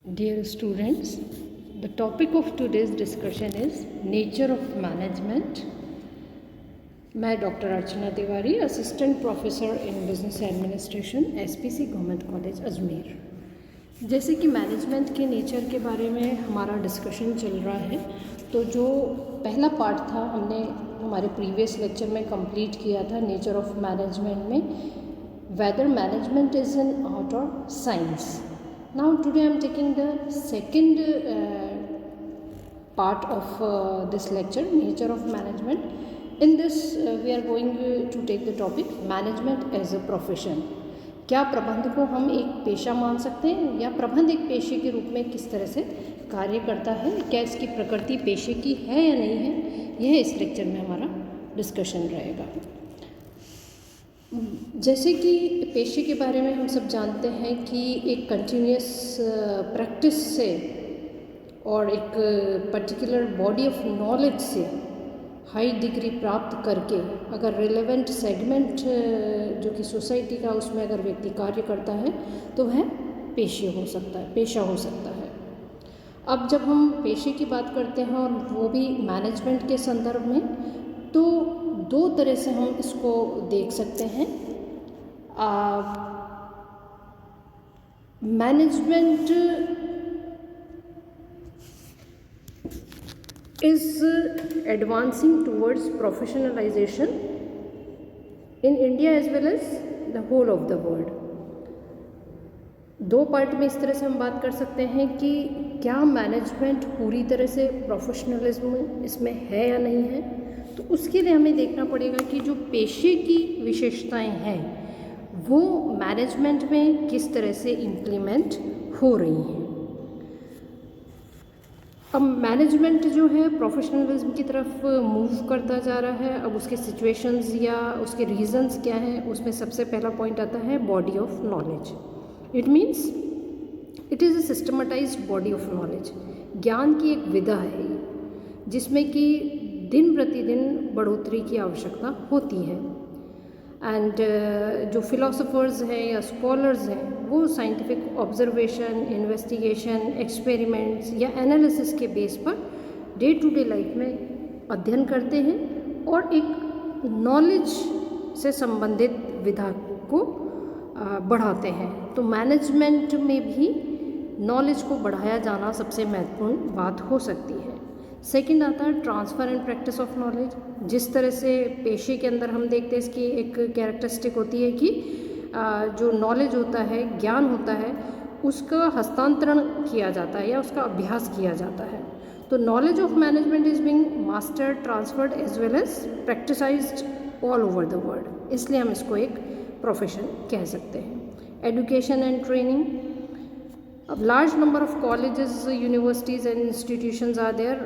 Dear students, the topic of today's discussion is nature of management. मैं doctor Archana Tiwari, assistant professor in business administration, SPC government college Ajmer. जैसे कि management के nature के बारे में हमारा डिस्कशन चल रहा है, तो जो पहला पार्ट था हमने हमारे प्रीवियस लेक्चर में कंप्लीट किया था नेचर ऑफ मैनेजमेंट में, whether management is an art और science. Now today I am taking the second part of this lecture, nature of management. In this we are going to take the topic management as a profession. क्या प्रबंध को हम एक पेशा मान सकते हैं या प्रबंध एक पेशे के रूप में किस तरह से कार्य करता है, क्या इसकी प्रकृति पेशे की है या नहीं है, यह इस लेक्चर में हमारा डिस्कशन रहेगा। जैसे कि पेशे के बारे में हम सब जानते हैं कि एक कंटिन्यूस प्रैक्टिस से और एक पर्टिकुलर बॉडी ऑफ नॉलेज से हाई डिग्री प्राप्त करके अगर रिलेवेंट सेगमेंट जो कि सोसाइटी का उसमें अगर व्यक्ति कार्य करता है तो वह पेशा हो सकता है। अब जब हम पेशे की बात करते हैं और वो भी मैनेजमेंट के संदर्भ में, तो दो तरह से हम इसको देख सकते हैं। Management is advancing towards professionalisation in India as well as the whole of the world. दो पार्ट में इस तरह से हम बात कर सकते हैं कि क्या मैनेजमेंट पूरी तरह से प्रोफेशनलिज्म इसमें है या नहीं है। तो उसके लिए हमें देखना पड़ेगा कि जो पेशे की विशेषताएं हैं वो मैनेजमेंट में किस तरह से इम्प्लीमेंट हो रही हैं। अब मैनेजमेंट जो है प्रोफेशनलिज्म की तरफ मूव करता जा रहा है। अब उसके सिचुएशंस या उसके रीजंस क्या हैं, उसमें सबसे पहला पॉइंट आता है body of knowledge. It means it is a systematised body of knowledge. ज्ञान की एक विधा है जिसमें कि दिन प्रतिदिन बढ़ोतरी की आवश्यकता होती है। एंड जो फिलोसोफर्स हैं या स्कॉलर्स हैं वो साइंटिफिक ऑब्जर्वेशन, इन्वेस्टिगेशन, एक्सपेरिमेंट्स या एनालिसिस के बेस पर डे टू डे लाइफ में अध्ययन करते हैं और एक नॉलेज से संबंधित विधा को बढ़ाते हैं। तो मैनेजमेंट में भी नॉलेज को बढ़ाया जाना सबसे महत्वपूर्ण बात हो सकती है। सेकंड आता है transfer and practice of knowledge. जिस तरह से पेशे के अंदर हम देखते हैं इसकी एक कैरेक्टरिस्टिक होती है कि जो नॉलेज होता है, ज्ञान होता है, उसका हस्तांतरण किया जाता है या उसका अभ्यास किया जाता है। तो knowledge of management is being mastered, transferred as well as practised all over the world. इसलिए हम इसको एक प्रोफेशन कह सकते हैं। Education and training. A large number of colleges, universities and institutions are there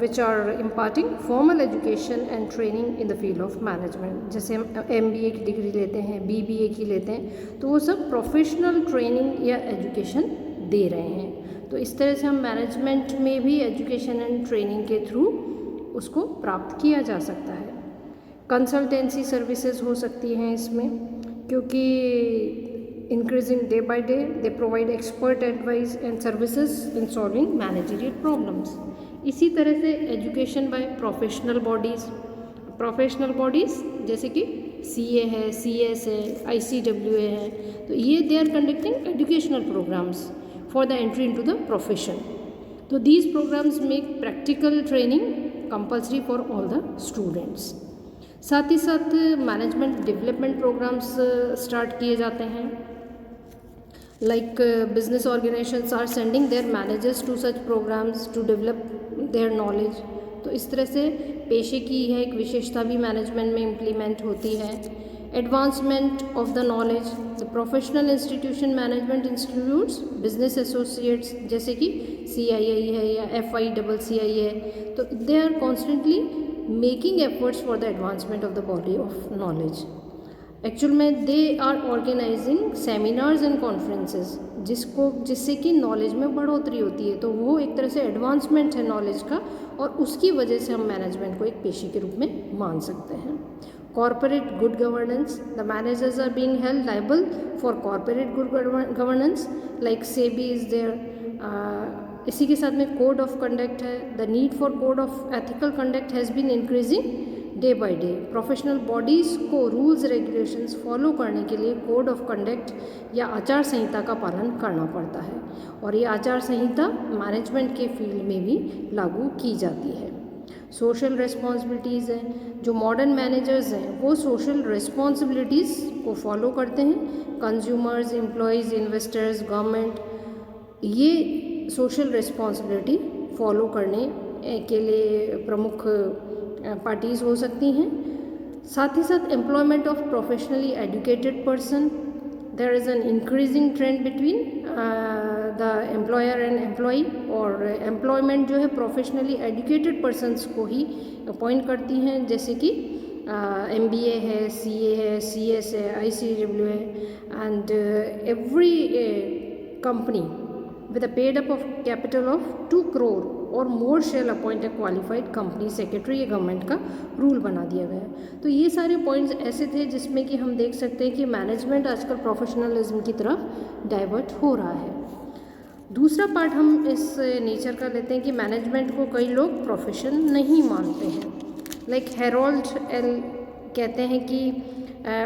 which are imparting formal education and training in the field of management। जैसे हम MBA की डिग्री लेते हैं, BBA की लेते हैं, तो वो सब प्रोफेशनल ट्रेनिंग या एजुकेशन दे रहे हैं। तो इस तरह से हम मैनेजमेंट में भी एजुकेशन एंड ट्रेनिंग के थ्रू उसको प्राप्त किया जा सकता है। कंसल्टेंसी सर्विसेज हो सकती हैं इसमें, क्योंकि increasing day by day they provide expert advice and services in solving managerial problems। इसी तरह से एजुकेशन बाय प्रोफेशनल बॉडीज़ जैसे कि CA है, CS है, ICWA है, तो ये they are conducting educational programs for the entry into the profession. तो these programs make practical training compulsory for all the students. साथ ही साथ मैनेजमेंट डेवलपमेंट प्रोग्राम्स स्टार्ट किए जाते हैं। Like business organizations are sending their managers to such programs to develop their knowledge। तो इस तरह से पेशे की यह एक विशेषता भी मैनेजमेंट में इम्प्लीमेंट होती है। Advancement of the knowledge. The professional institution management institutes, business associates जैसे कि CII है या FICCI है, तो they are constantly making efforts for the advancement of the body of knowledge. Actual में they are organizing seminars and conferences जिससे कि knowledge में बढ़ोतरी होती है। तो वो एक तरह से एडवांसमेंट है नॉलेज का, और उसकी वजह से हम मैनेजमेंट को एक पेशे के रूप में मान सकते हैं। Corporate good governance. The managers are being held liable for corporate good governance, like SEBI is there, इसी के साथ में कोड ऑफ कंडक्ट है। The need for code of ethical conduct has been increasing day by day. Professional bodies को rules regulations follow करने के लिए code of conduct या आचार संहिता का पालन करना पड़ता है, और ये आचार संहिता मैनेजमेंट के फील्ड में भी लागू की जाती है। सोशल रिस्पॉन्सिबिलिटीज़ हैं, जो मॉडर्न मैनेजर्स हैं वो सोशल रिस्पॉन्सिबिलिटीज़ को फॉलो करते हैं। कंज्यूमर्स, एम्प्लॉयज़, इन्वेस्टर्स, गवर्नमेंट, ये सोशल रिस्पॉन्सिबिलिटी फॉलो करने के लिए प्रमुख पार्टीज़ हो सकती हैं। साथ ही साथ employment of professionally educated person, there is an increasing trend between the employer and employee, और एम्प्लॉयमेंट जो है प्रोफेशनली एजुकेटेड पर्सनस को ही अपॉइंट करती हैं, जैसे कि MBA है, CA है, CS है, ICW है, and every company with a paid up of capital of 2 crore और more shall appoint a qualified company secretary, ये गवर्नमेंट का रूल बना दिया गया है। तो ये सारे पॉइंट्स ऐसे थे जिसमें कि हम देख सकते हैं कि मैनेजमेंट आजकल प्रोफेशनलिज्म की तरफ डाइवर्ट हो रहा है। दूसरा पार्ट हम इस नेचर का लेते हैं कि मैनेजमेंट को कई लोग प्रोफेशन नहीं मानते हैं। लाइक हेरोल्ड एल कहते हैं कि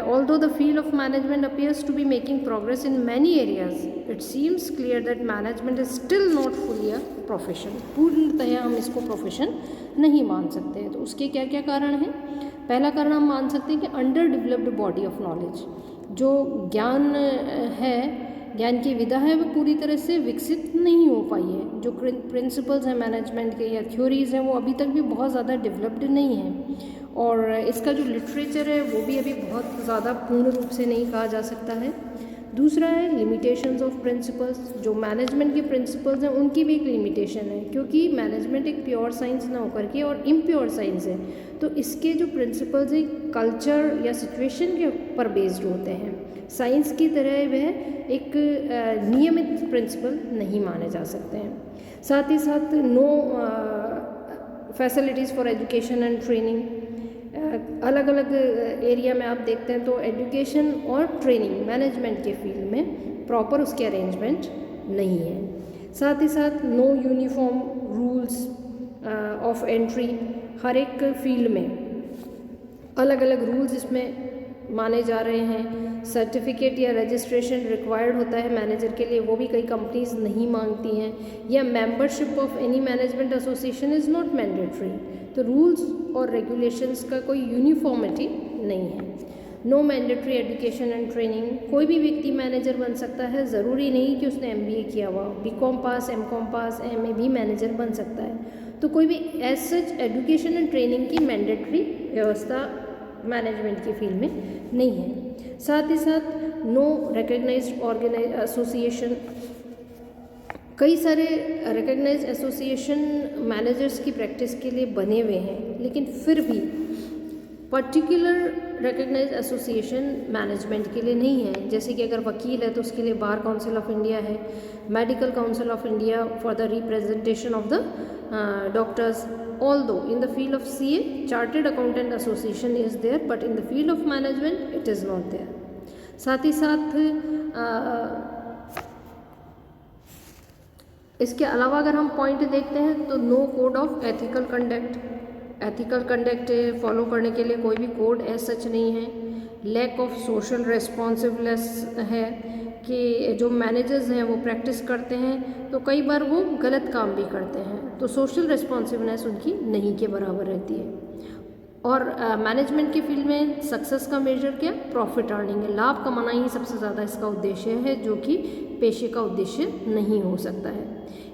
although the field of management appears to be making progress in many areas, it seems clear that management is still not fully a profession। पूर्णतः हम इसको प्रोफेशन नहीं मान सकते हैं। तो उसके क्या क्या कारण हैं? पहला कारण हम मान सकते हैं कि under developed body of knowledge, जो ज्ञान है, ज्ञान की विधा है, वो पूरी तरह से विकसित नहीं हो पाई है। जो प्रिंसिपल्स हैं मैनेजमेंट के या थ्योरीज़ हैं वो अभी तक भी बहुत ज़्यादा डेवलप्ड नहीं हैं, और इसका जो लिटरेचर है वो भी अभी बहुत ज़्यादा पूर्ण रूप से नहीं कहा जा सकता है। दूसरा है लिमिटेशंस ऑफ प्रिंसिपल्स, जो मैनेजमेंट के प्रिंसिपल्स हैं उनकी भी एक लिमिटेशन है, क्योंकि मैनेजमेंट एक प्योर साइंस ना होकर के और इम्प्योर साइंस है, तो इसके जो प्रिंसिपल्स हैं कल्चर या सिचुएशन के ऊपर बेस्ड होते हैं। साइंस की तरह वह एक नियमित प्रिंसिपल नहीं माने जा सकते हैं। साथ ही साथ no facilities for education and training, अलग अलग एरिया में आप देखते हैं तो एजुकेशन और ट्रेनिंग मैनेजमेंट के फील्ड में प्रॉपर उसके अरेंजमेंट नहीं है। साथ ही साथ no uniform rules of entry, हर एक फील्ड में अलग अलग रूल्स इसमें माने जा रहे हैं। सर्टिफिकेट या रजिस्ट्रेशन रिक्वायर्ड होता है मैनेजर के लिए, वो भी कई कंपनीज नहीं मांगती हैं, या membership of any management association is not mandatory. तो रूल्स और रेगुलेशंस का कोई यूनिफॉर्मिटी नहीं है। No mandatory education and training, कोई भी व्यक्ति मैनेजर बन सकता है, ज़रूरी नहीं कि उसने MBA किया हुआ, BCom पास, MCom पास, MA भी मैनेजर बन सकता है। तो कोई भी as such education and training की मैंडेटरी व्यवस्था मैनेजमेंट की फील्ड में नहीं है। साथ ही साथ नो रिकग्नाइज्ड एसोसिएशन, कई सारे रिकग्नाइज्ड एसोसिएशन मैनेजर्स की प्रैक्टिस के लिए बने हुए हैं, लेकिन फिर भी पर्टिकुलर रिकग्नाइज्ड एसोसिएशन मैनेजमेंट के लिए नहीं है। जैसे कि अगर वकील है तो उसके लिए बार काउंसिल ऑफ इंडिया है, medical council of India for the representation of the doctors. Although in the field of CA, Chartered Accountant Association is there, but in the field of management it is not there. साथ ही साथ इसके अलावा अगर हम point देखते हैं तो no code of ethical conduct, ethical conduct follow करने के लिए कोई भी कोड एज सच नहीं है। लैक ऑफ सोशल रेस्पॉन्सिबनेस है कि जो मैनेजर्स हैं वो प्रैक्टिस करते हैं तो कई बार वो गलत काम भी करते हैं, तो सोशल रेस्पॉन्सिबनेस उनकी नहीं के बराबर रहती है। और मैनेजमेंट के फील्ड में सक्सेस का मेजर क्या? प्रॉफिट अर्निंग है, लाभ कमाना ही सबसे ज़्यादा इसका उद्देश्य है, जो कि पेशे का उद्देश्य नहीं हो सकता है।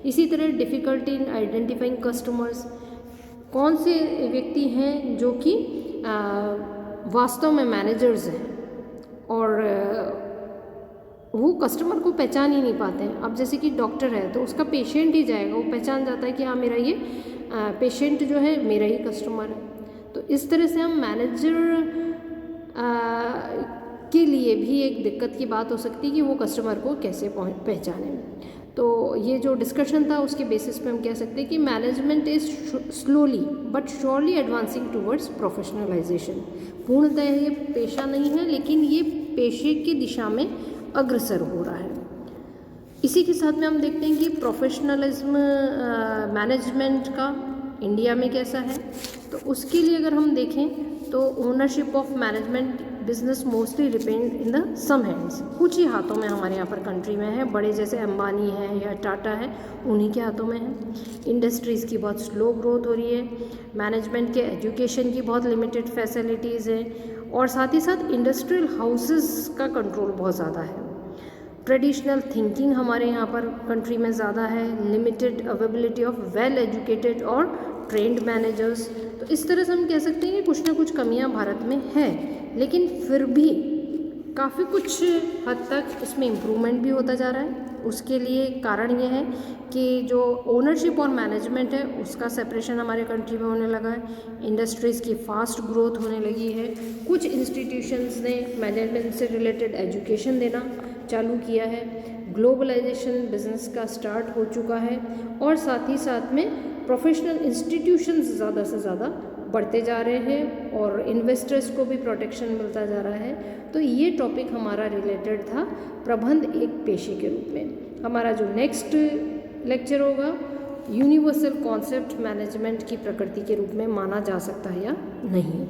इसी तरह डिफ़िकल्टी इन आइडेंटिफाइंग कस्टमर्स, कौन से व्यक्ति हैं जो कि वास्तव में मैनेजर्स हैं और वो कस्टमर को पहचान ही नहीं पाते हैं। अब जैसे कि डॉक्टर है तो उसका पेशेंट ही जाएगा, वो पहचान जाता है कि हाँ मेरा ये पेशेंट जो है मेरा ही कस्टमर है। तो इस तरह से हम मैनेजर के लिए भी एक दिक्कत की बात हो सकती है कि वो कस्टमर को कैसे पहचाने। तो ये जो डिस्कशन था उसके बेसिस पे हम कह सकते हैं कि management is slowly but surely advancing towards professionalisation. पूर्णतः ये पेशा नहीं है, लेकिन ये पेशे की दिशा में अग्रसर हो रहा है। इसी के साथ में हम देखते हैं कि प्रोफेशनलिज्म मैनेजमेंट का इंडिया में कैसा है। तो उसके लिए अगर हम देखें तो ownership of management business mostly depend in the some hands, कुछ ही हाथों में हमारे यहाँ पर कंट्री में है। बड़े जैसे अंबानी है या टाटा है, उन्हीं के हाथों में है। इंडस्ट्रीज़ की बहुत स्लो ग्रोथ हो रही है, मैनेजमेंट के एजुकेशन की बहुत लिमिटेड फैसिलिटीज़ हैं, और साथ ही साथ इंडस्ट्रियल हाउसेस का कंट्रोल बहुत ज़्यादा है। ट्रेडिशनल थिंकिंग हमारे यहाँ पर कंट्री में ज़्यादा है, limited availability of well educated और ट्रेंड मैनेजर्स। तो इस तरह से हम कह सकते हैं कि कुछ ना कुछ कमियाँ भारत में है, लेकिन फिर भी काफ़ी कुछ हद तक इसमें इम्प्रूवमेंट भी होता जा रहा है। उसके लिए कारण ये है कि जो ओनरशिप और मैनेजमेंट है उसका सेपरेशन हमारे कंट्री में होने लगा है। इंडस्ट्रीज़ की फास्ट ग्रोथ होने लगी है। कुछ इंस्टीट्यूशंस ने मैनेजमेंट से रिलेटेड एजुकेशन देना चालू किया है। ग्लोबलाइजेशन बिजनेस का स्टार्ट हो चुका है, और साथ ही साथ में प्रोफेशनल इंस्टीट्यूशंस ज़्यादा से ज़्यादा बढ़ते जा रहे हैं, और इन्वेस्टर्स को भी प्रोटेक्शन मिलता जा रहा है। तो ये टॉपिक हमारा रिलेटेड था प्रबंध एक पेशे के रूप में। हमारा जो नेक्स्ट लेक्चर होगा यूनिवर्सल कॉन्सेप्ट मैनेजमेंट की प्रकृति के रूप में माना जा सकता है या नहीं।